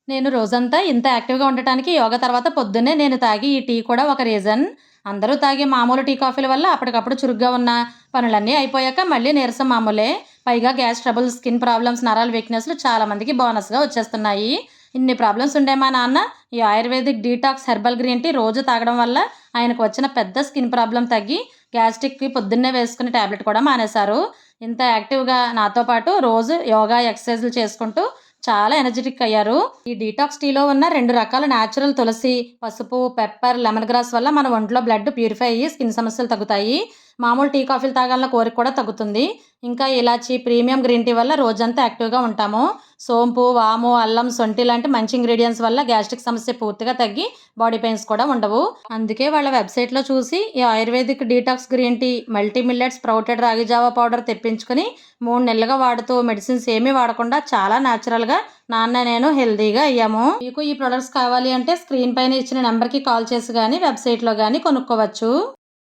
నేను రోజంతా ఇంత యాక్టివ్‌గా ఉండటానికి యోగా తర్వాత పొద్దున్నే నేను తాగే ఈ టీ కూడా ఒక రీజన్. అందరూ తాగే మామూలు టీ, కాఫీల వల్ల అప్పటికప్పుడు చురుగ్గా ఉన్న పనులన్నీ అయిపోయాక మళ్ళీ నీరసం మామూలే. పైగా గ్యాస్ ట్రబుల్, స్కిన్ ప్రాబ్లమ్స్, నరాల వీక్‌నెస్‌లు చాలా మందికి బోనస్‌గా వచ్చేస్తున్నాయి. ఇన్ని ప్రాబ్లమ్స్ ఉండే మా నాన్న ఈ ayurvedic detox herbal green tea రోజు తాగడం వల్ల ఆయనకు వచ్చిన పెద్ద స్కిన్ ప్రాబ్లమ్ తగ్గి గ్యాస్ట్రిక్‌కి పొద్దున్నే వేసుకునే టాబ్లెట్ కూడా మానేశారు. ఇంత యాక్టివ్‌గా నాతో పాటు రోజు యోగా, ఎక్సర్‌సైజులు చేసుకుంటూ చాలా ఎనర్జిటిక్ అయ్యారు. ఈ డీటాక్స్ టీలో ఉన్న 2 రకాల నేచురల్ తులసి, పసుపు, పెప్పర్, లెమన్ గ్రాస్ వల్ల మన ఒంట్లో బ్లడ్ ప్యూరిఫై అయ్యి స్కిన్ సమస్యలు తగ్గుతాయి. మామూలు టీ, కాఫీలు తాగాలన్న కోరిక కూడా తగ్గుతుంది. ఇంకా ఇలాచీ, ప్రీమియం గ్రీన్ టీ వల్ల రోజంతా యాక్టివ్‌గా ఉంటాము. సోంపు, వాము, అల్లం, సొంఠి లాంటి మంచి ఇంగ్రీడియెంట్స్ వల్ల గ్యాస్ట్రిక్ సమస్య పూర్తిగా తగ్గి బాడీ పెయిన్స్ కూడా ఉండవు. అందుకే వాళ్ళ వెబ్‌సైట్‌లో చూసి ఈ ayurvedic detox green tea, multi millet sprouted ragi java powder తెప్పించుకొని 3 నెలలుగా వాడుతూ మెడిసిన్స్ ఏమీ వాడకుండా చాలా నేచురల్‌గా నాన్న, నేను హెల్తీగా అయ్యాము. మీకు ఈ ప్రొడక్ట్స్ కావాలి అంటే స్క్రీన్ పైన ఇచ్చిన నంబర్‌కి కాల్ చేసి గాని, వెబ్‌సైట్‌లో గాని కొనుక్కోవచ్చు.